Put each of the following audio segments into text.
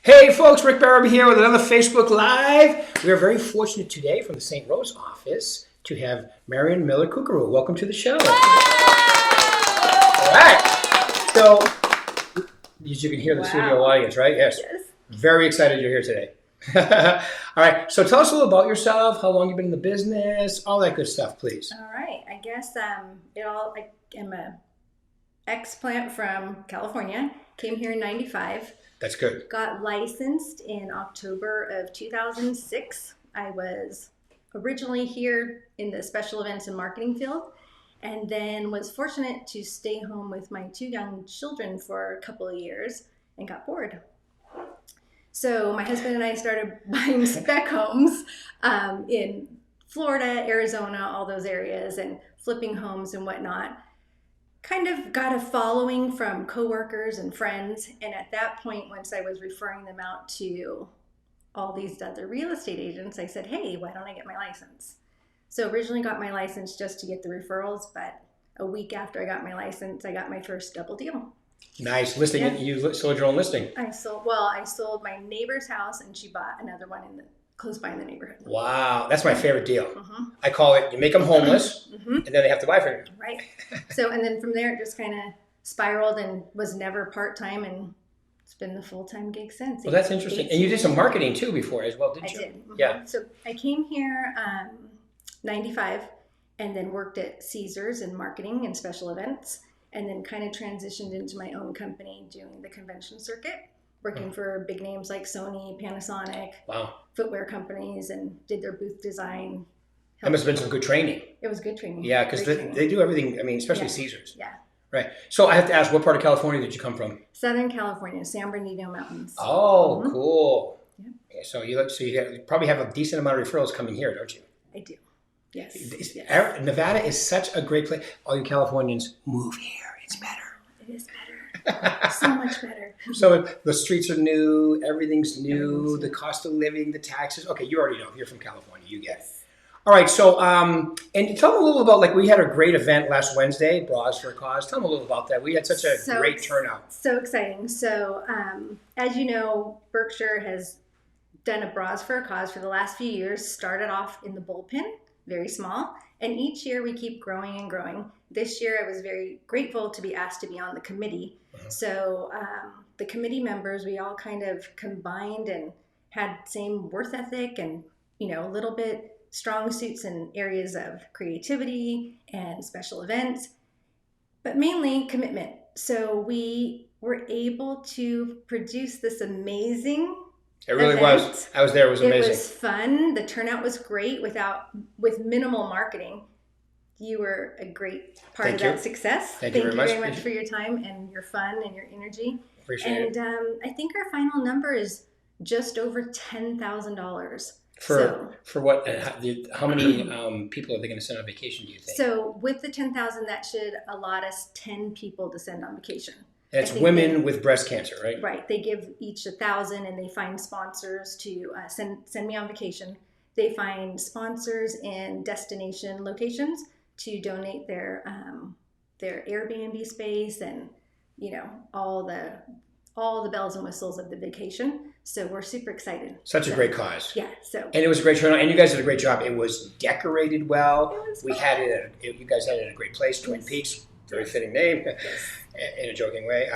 Hey folks, Rick Berube here with another Facebook Live. We are very fortunate today from the St. Rose office to have Marian Miller-Curcuru. Welcome to the show. All right. So, as you can hear the studio audience, right? Yes. Very excited you're here today. All right. So tell us a little about yourself, how long you've been in the business, all that good stuff, please. All right. I guess I am a ex-plant from California. Came here in 95. That's good. Got licensed in October of 2006. I was originally here in the special events and marketing field, and then was fortunate to stay home with my two young children for a couple of years and got bored. So my husband and I started buying spec homes in Florida, Arizona, all those areas, and flipping homes and whatnot. Kind of got a following from coworkers and friends, and at that point, once I was referring them out to all these other real estate agents, I said, hey, why don't I get my license? So originally got my license just to get the referrals, but a week after I got my license, I got my first double deal. Nice. Listing. Yeah. You sold your own listing. I sold my neighbor's house, and she bought another one close by in the neighborhood. Wow, that's my favorite deal. I call it, you make them homeless, and then they have to buy from you. Right. So, and then from there, it just kind of spiraled and was never part-time, and it's been the full-time gig since. Well, that's interesting. And you did some marketing too before as well, didn't you? I did. Yeah. So I came here 95 and then worked at Caesars in marketing and special events, and then kind of transitioned into my own company doing the convention circuit, working for big names like Sony, Panasonic, footwear companies, and did their booth design. That must have been some good training. It was good training. Yeah, because they do everything, I mean, especially Caesars. Yeah. Right. So I have to ask, what part of California did you come from? Southern California, San Bernardino Mountains. Oh, cool. Yeah. Yeah, so you probably have a decent amount of referrals coming here, don't you? I do. Yes. Nevada is such a great place. All you Californians, move here. It's better. It is better. So much better. So the streets are new. Everything's new. The cost of living, the taxes. Okay, you already know. You're from California. You get it. All right. So, and tell me a little about, we had a great event last Wednesday, Bras for a Cause. Tell me a little about that. We had such a great turnout. So exciting. So, as you know, Berkshire has done a Bras for a Cause for the last few years. Started off in the bullpen, very small, and each year we keep growing and growing. This year I was very grateful to be asked to be on the committee. So the committee members, we all kind of combined and had same worth ethic and, a little bit strong suits in areas of creativity and special events, but mainly commitment. So we were able to produce this amazing It really was. I was there. It was amazing. It was fun. The turnout was great with minimal marketing. You were a great part of that success. Thank you very much for your time and your fun and your energy. Appreciate it. And I think our final number is just over $10,000. For what? How many people are they going to send on vacation, do you think? So with the 10,000, that should allot us 10 people to send on vacation. And it's women with breast cancer, right? Right. They give each 1,000, and they find sponsors to send me on vacation. They find sponsors in destination locations to donate their Airbnb space and all the bells and whistles of the vacation. So we're super excited. Such a great cause. Yeah. And it was a great turnout, and you guys did a great job. It was decorated well. You guys had it in a great place, Twin Peaks. Very fitting name, in a joking way.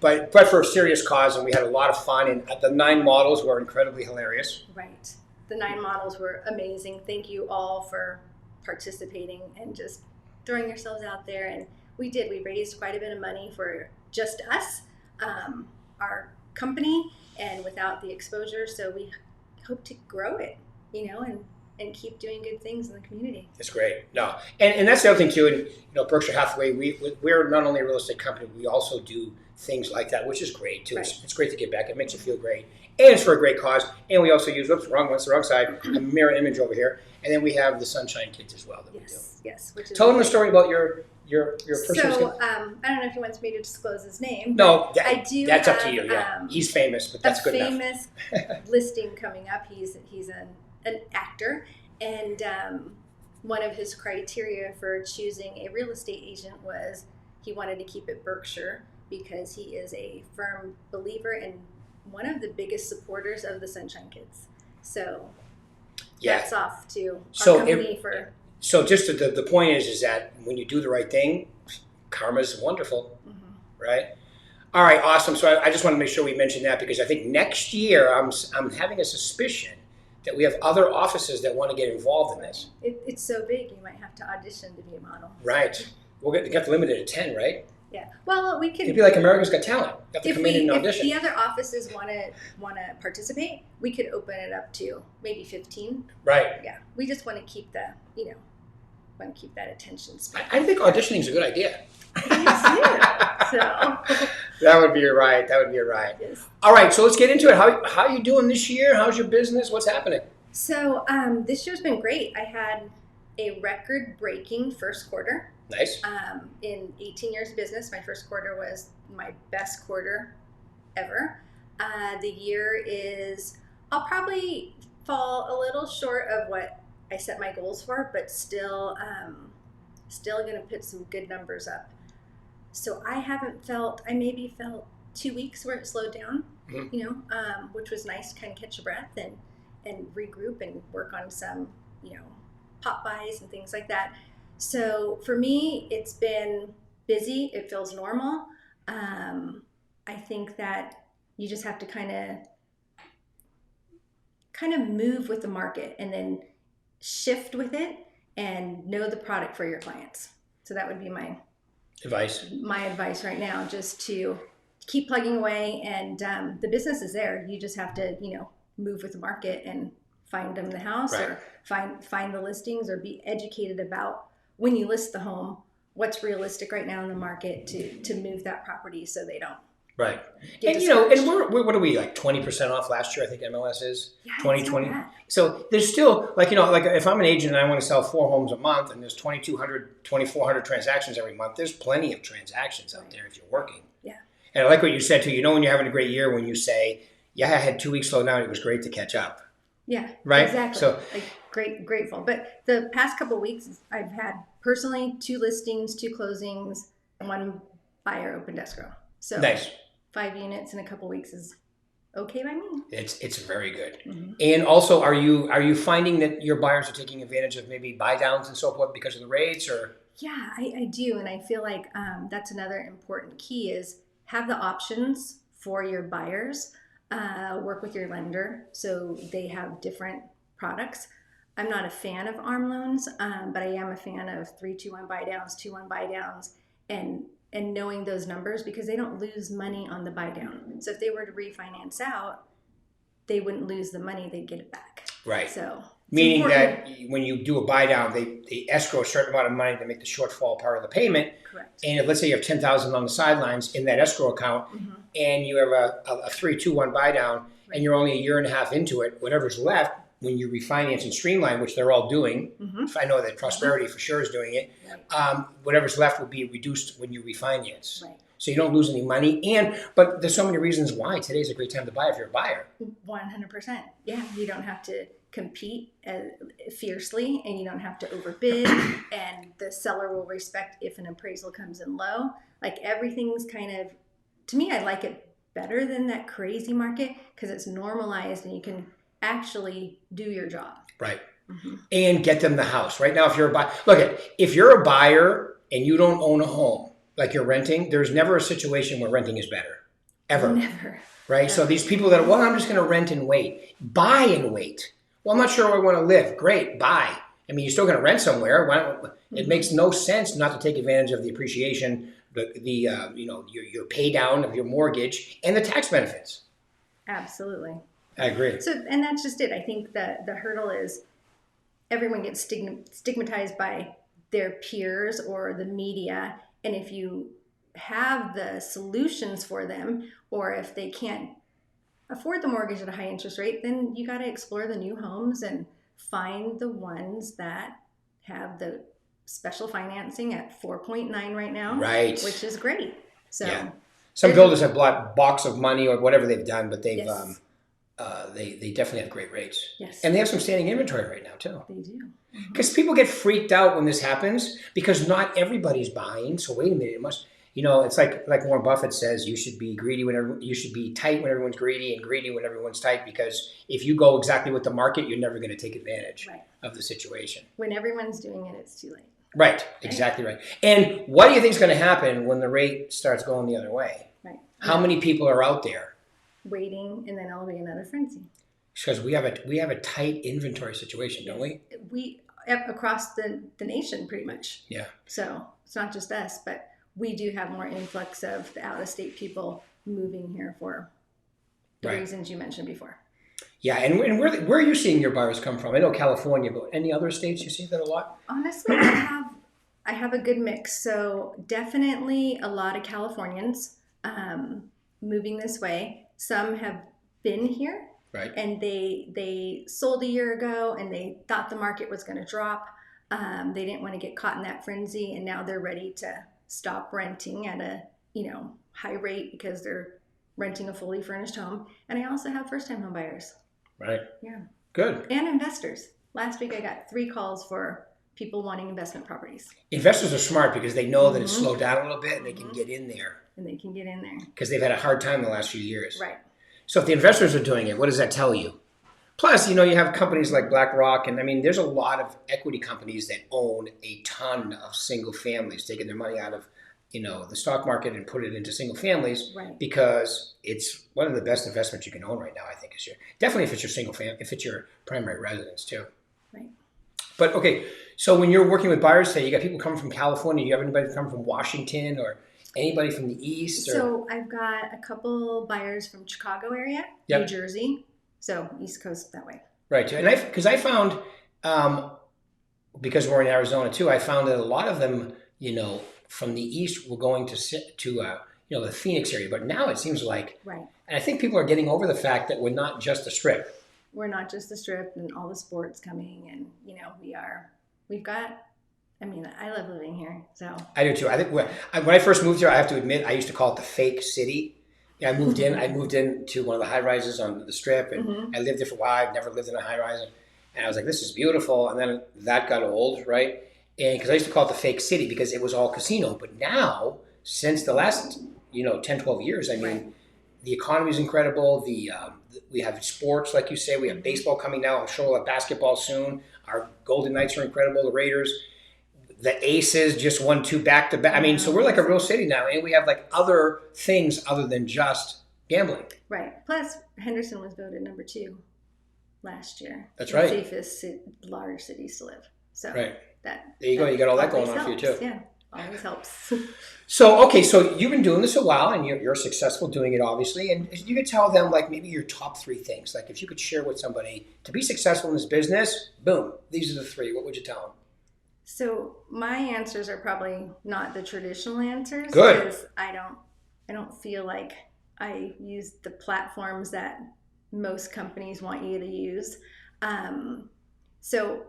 But for a serious cause, and we had a lot of fun. And the 9 models were incredibly hilarious. Right. The 9 models were amazing. Thank you all for participating and just throwing yourselves out there. And we raised quite a bit of money for just us, our company, and without the exposure. So we hope to grow it, and keep doing good things in the community. It's great. No, and that's the other thing too. And Berkshire Hathaway, we're not only a real estate company, we also do things like that, which is great too. Right. It's great to give back. It makes you feel great, and it's for a great cause. And we also use the wrong side, a mirror image over here, and then we have the Sunshine Kids as well that we do. Yes. Tell them a story about your personal. So I don't know if he wants me to disclose his name. No, I do. That's up to you. Yeah, he's famous, but that's good enough. A famous listing coming up. He's an actor, and one of his criteria for choosing a real estate agent was he wanted to keep it Berkshire because he is a firm believer in one of the biggest supporters of the Sunshine Kids. So Yeah. hats off to So our company for. So just the point is that when you do the right thing, karma is wonderful, right? All right, awesome. So I just want to make sure we mention that because I think next year I'm having a suspicion that we have other offices that want to get involved in this. It's so big, you might have to audition to be a model. Right. We'll get limited to 10, right? Yeah. Well, we could. It'd be like America's Got Talent. You have to come in and If audition. the other offices want to participate, we could open it up to maybe 15. Right. Yeah. We just want to keep that attention span. I think auditioning is a good idea. So. That would be right. Yes. All right, so let's get into it. How are you doing this year? How's your business? What's happening? So this year's been great. I had a record-breaking first quarter. Nice. In 18 years of business, my first quarter was my best quarter ever. The year I'll probably fall a little short of what I set my goals for, but still going to put some good numbers up. So I maybe felt 2 weeks where it slowed down, which was nice to kind of catch your breath and regroup and work on some, pop buys and things like that. So for me, it's been busy. It feels normal. I think that you just have to kind of move with the market and then shift with it and know the product for your clients. So that would be my advice right now, just to keep plugging away, and the business is there. You just have to, move with the market and find them the house, right, or find the listings, or be educated about when you list the home, what's realistic right now in the market to move that property so they don't. Right. Get And discouraged. and we're what are we, like 20% off last year? I think MLS is 2020. It's not bad. So there's still like if I'm an agent and I want to sell 4 homes a month and there's 2,200, 2,400 transactions every month, there's plenty of transactions out there if you're working. Yeah. And I like what you said too. When you're having a great year when you say, yeah, I had 2 weeks slow down. It was great to catch up. Yeah. Right. Exactly. So grateful. But the past couple of weeks, I've had personally 2 listings, 2 closings, and 1 buyer opened escrow. So nice. 5 units in a couple weeks is okay by me. It's very good. Mm-hmm. And also, are you finding that your buyers are taking advantage of maybe buy downs and so forth because of the rates, or? Yeah, I do, and I feel like that's another important key is have the options for your buyers. Work with your lender so they have different products. I'm not a fan of ARM loans, but I am a fan of 3-2-1 buy downs, 2-1 buy downs, and knowing those numbers, because they don't lose money on the buy down. So if they were to refinance out, they wouldn't lose the money, they'd get it back. Right. So meaning important. that when you do a buy down, they escrow a certain amount of money to make the shortfall part of the payment. Correct. And if, let's say you have $10,000 on the sidelines in that escrow account, and you have a 3-2-1 buy down, and you're only a year and a half into it, whatever's left when you refinance and streamline, which they're all doing. I know that Prosperity for sure is doing it. Right. Whatever's left will be reduced when you refinance. Right. So you don't lose any money. But there's so many reasons why today's a great time to buy if you're a buyer. 100%. Yeah, you don't have to compete fiercely, and you don't have to overbid, and the seller will respect if an appraisal comes in low. Like everything's kind of, to me, I like it better than that crazy market because it's normalized and you can actually do your job. Right. And get them the house. Right now, if you're a buyer, if you're a buyer and you don't own a home, like you're renting, there's never a situation where renting is better. Ever. Never. Right? Never. So these people that, I'm just going to rent and wait. Buy and wait. Well, I'm not sure where I want to live. Great. Buy. I mean, you're still going to rent somewhere. It makes no sense not to take advantage of the appreciation, your pay down of your mortgage and the tax benefits. Absolutely. I agree. So, and that's just it. I think that the hurdle is everyone gets stigmatized by their peers or the media. And if you have the solutions for them, or if they can't afford the mortgage at a high interest rate, then you got to explore the new homes and find the ones that have the special financing at 4.9 right now. Right. Which is great. So yeah. Some builders have bought box of money or whatever they've done, but they've yes. They definitely have great rates. Yes. And they have some standing inventory right now too. They do. Because people get freaked out when this happens because not everybody's buying. So wait a minute, It's like Warren Buffett says, you should be you should be tight when everyone's greedy and greedy when everyone's tight, because if you go exactly with the market, you're never going to take advantage of the situation. When everyone's doing it, it's too late. Right, exactly right. And what do you think is going to happen when the rate starts going the other way? Right. How many people are out there waiting, and then it'll be another frenzy? Because we have a tight inventory situation, don't we? We across the nation, pretty much. Yeah. So it's not just us, but we do have more influx of the out-of-state people moving here for the reasons you mentioned before. Yeah, and where are you seeing your buyers come from? I know California, but any other states you see that a lot? Honestly, I have a good mix. So definitely a lot of Californians moving this way. Some have been here, and they sold a year ago, and they thought the market was going to drop. They didn't want to get caught in that frenzy, and now they're ready to stop renting at a high rate because they're renting a fully furnished home. And I also have first-time home buyers. Right. Yeah. Good. And investors. Last week I got 3 calls for people wanting investment properties. Investors are smart because they know that it's slowed down a little bit and they can get in there. Because they've had a hard time the last few years. Right. So if the investors are doing it, what does that tell you? Plus, you have companies like BlackRock, and I mean, there's a lot of equity companies that own a ton of single families, taking their money out of the stock market and put it into single families, because it's one of the best investments you can own right now, I think, definitely if it's your single family, if it's your primary residence too. Right. But okay, so when you're working with buyers, say you got people coming from California, do you have anybody come from Washington or anybody from the East? So I've got a couple buyers from Chicago area, New Jersey, so East Coast that way. Right, and I found, because we're in Arizona too, I found that a lot of them, from the East were going to the Phoenix area, but now it seems like, and I think people are getting over the fact that we're not just a strip. We're not just the strip and all the sports coming, and I love living here, so. I do too. I think when I first moved here, I have to admit, I used to call it the fake city. I moved into one of the high rises on the strip, and I lived there for a while. I'd never lived in a high rise, and I was like, this is beautiful. And then that got old, right? And because I used to call it the fake city because it was all casino. But now, since the last 10, 12 years, I mean, the economy is incredible. We have sports, like you say. We have baseball coming now. I'm sure we'll have basketball soon. Our Golden Knights are incredible. The Raiders, the Aces just won 2 back-to-back. I mean, so we're like a real city now, and we have like other things other than just gambling. Right. Plus, Henderson was voted number 2 last year. That's right. Safest large cities to live. So there you go. You got all that going on for you too. Yeah, always helps. So you've been doing this a while, and you're successful doing it, obviously. And you could tell them like maybe your top 3 things. Like if you could share with somebody to be successful in this business, boom, these are the 3. What would you tell them? So my answers are probably not the traditional answers. Good. Because I don't feel like I use the platforms that most companies want you to use. So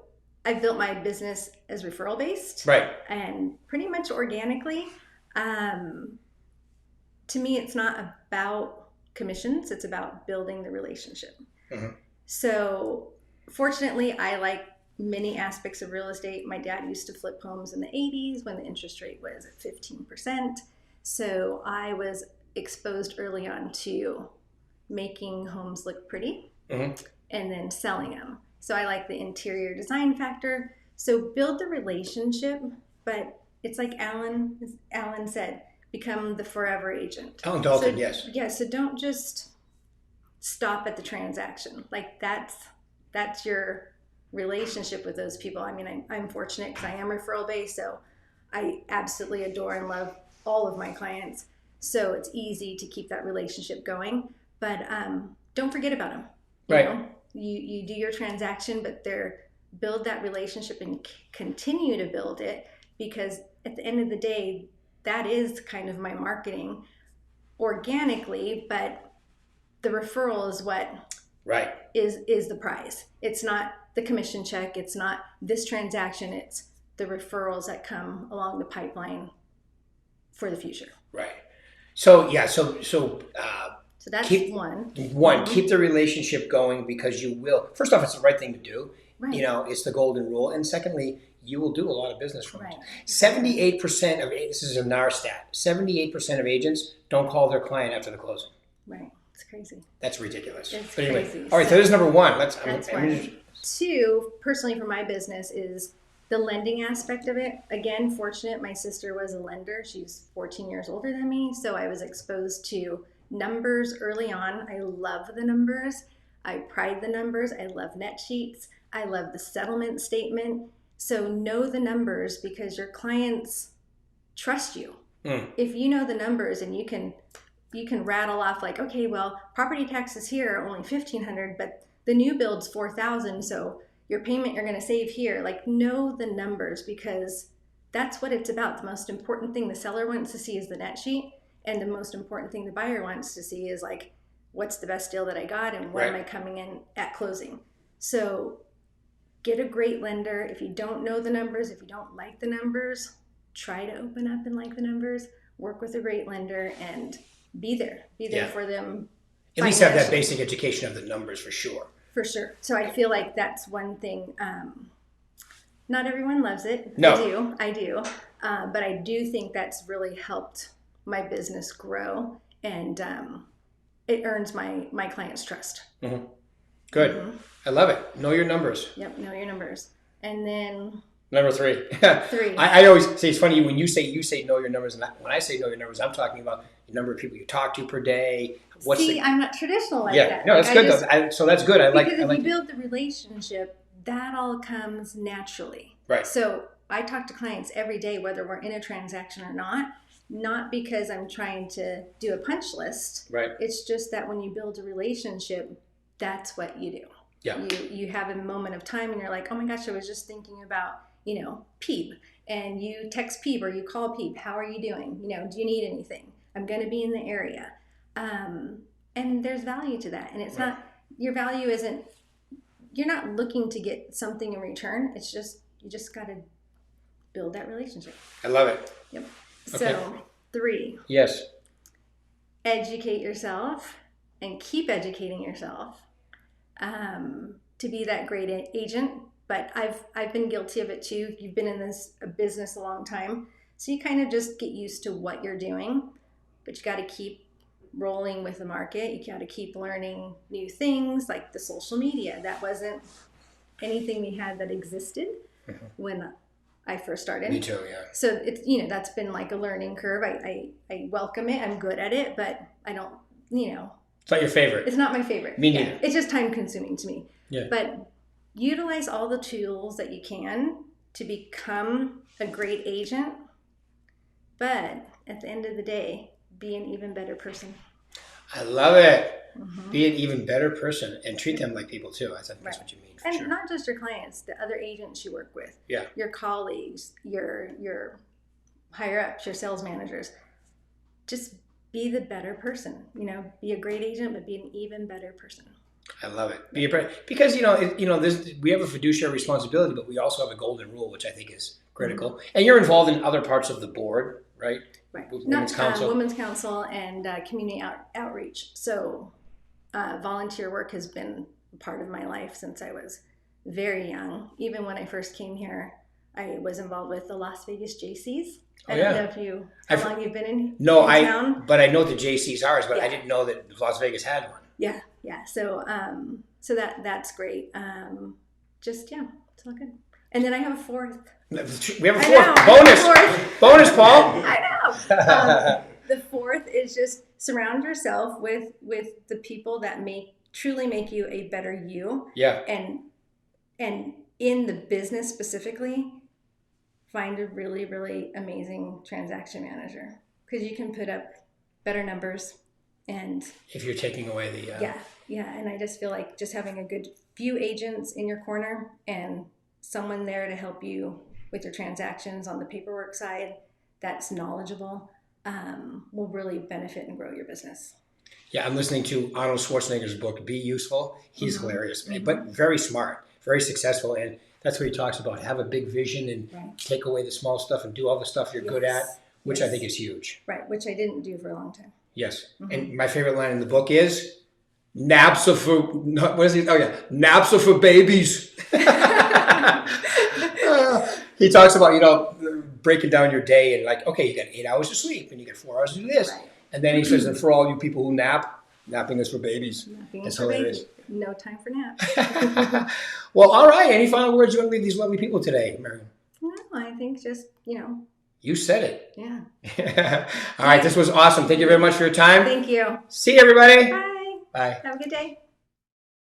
I built my business as referral based, and pretty much organically. To me, it's not about commissions; it's about building the relationship. So, fortunately, I like many aspects of real estate. My dad used to flip homes in the 80s when the interest rate was at 15%. So I was exposed early on to making homes look pretty and then selling them. So I like the interior design factor. So build the relationship, but it's like Alan said, become the forever agent. Alan Dalton, yes. Yeah, so don't just stop at the transaction. Like that's your relationship with those people. I mean, I'm fortunate because I am referral based, so I absolutely adore and love all of my clients. So it's easy to keep that relationship going, but don't forget about them. You do your transaction, but build that relationship and continue to build it, because at the end of the day, that is kind of my marketing organically, but the referral is what is the prize. It's not the commission check. It's not this transaction. It's the referrals that come along the pipeline for the future. Right. So that's one. Keep the relationship going, because you will. First off, it's the right thing to do. Right. It's the golden rule. And secondly, you will do a lot of business from Right. it. 78% of, this is a NAR stat, 78% of agents don't call their client after the closing. Right. It's crazy. That's ridiculous. It's But anyway, crazy. all right, so there's number one. That's one. Two, personally for my business, is the lending aspect of it. Again, fortunate, my sister was a lender. She's 14 years older than me, so I was exposed to numbers early on. I love the numbers. I pride the numbers. I love net sheets. I love the settlement statement. So know the numbers because your clients trust you. If you know the numbers and you can rattle off like, okay, well, property taxes here are only $1,500, but the new build's $4,000, so your payment you're going to save here. Like, know the numbers because that's what it's about. The most important thing the seller wants to see is the net sheet, and the most important thing the buyer wants to see is like, what's the best deal that I got and what am I coming in at closing? So get a great lender. If you don't know the numbers, if you don't like the numbers, try to open up and like the numbers. Work with a great lender and be there for them. At least have that basic education of the numbers for sure. For sure. So I feel like that's one thing. Not everyone loves it. No. I do. But I do think that's really helped my business grow, and it earns my clients' trust. Mm-hmm. Good. Mm-hmm. I love it. Know your numbers. Yep, know your numbers. And then number three. Three. I always say it's funny when you say know your numbers, and when I say know your numbers, I'm talking about the number of people you talk to per day. I'm not traditional like that. No, that's good. So that's good. Because if you build the relationship, that all comes naturally. Right. So I talk to clients every day, whether we're in a transaction or not because I'm trying to do a punch list. Right. It's just that when you build a relationship, that's what you do. Yeah. You have a moment of time and you're like, oh my gosh, I was just thinking about, Peep, and you text Peep or you call Peep, how are you doing? Do you need anything? I'm going to be in the area. And there's value to that. And it's not, your value isn't, you're not looking to get something in return. It's just, you just got to build that relationship. I love it. Yep. Okay. So 3. Yes. Educate yourself and keep educating yourself to be that great agent. But I've been guilty of it too. You've been in this business a long time. So you kind of just get used to what you're doing, but you got to keep rolling with the market. You got to keep learning new things like the social media. That wasn't anything we had that existed when I first started. Me too, yeah. So it's, that's been like a learning curve. I welcome it. I'm good at it, but I don't, It's not your favorite. It's not my favorite. Me neither. It's just time consuming to me. Yeah. But utilize all the tools that you can to become a great agent. But at the end of the day, be an even better person. I love it. Mm-hmm. Be an even better person and treat them like people too. I think that's what you mean. And sure. Not just your clients, the other agents you work with, your colleagues, your higher ups, your sales managers. Just be the better person. Be a great agent, but be an even better person. I love it. Because we have a fiduciary responsibility, but we also have a golden rule, which I think is critical. Mm-hmm. And you're involved in other parts of the board, right? Right. Women's Council. Women's Council and community outreach. So volunteer work has been a part of my life since I was very young. Even when I first came here, I was involved with the Las Vegas JCs. I don't know how long you've been in town. But I know the JCs are, but I didn't know that Las Vegas had one. Yeah. So that's great. It's all good. And then I have a fourth. We have a fourth. Bonus, Paul. I know. The fourth is just surround yourself with the people that truly make you a better you. Yeah. And in the business specifically, find a really, really amazing transaction manager because you can put up better numbers. And if you're taking away the and I just feel like just having a good few agents in your corner and someone there to help you with your transactions on the paperwork side that's knowledgeable will really benefit and grow your business. Yeah, I'm listening to Arnold Schwarzenegger's book, Be Useful. He's hilarious, but very smart, very successful. And that's what he talks about. Have a big vision and take away the small stuff and do all the stuff you're good at, which I think is huge. Right, which I didn't do for a long time. Yes. Mm-hmm. And my favorite line in the book is, naps are for babies. He talks about, breaking down your day and like, okay, you got 8 hours of sleep and you got 4 hours to do this. Right. And then he says, and for all you people who nap, napping is for babies. Napping That's is for hilarious. babies. No time for naps. Well, all right. Any final words you want to leave these lovely people today, Marian? No, I think just, You said it. yeah. All right. This was awesome. Thank you very much for your time. Thank you. See you, everybody. Bye. Bye. Have a good day.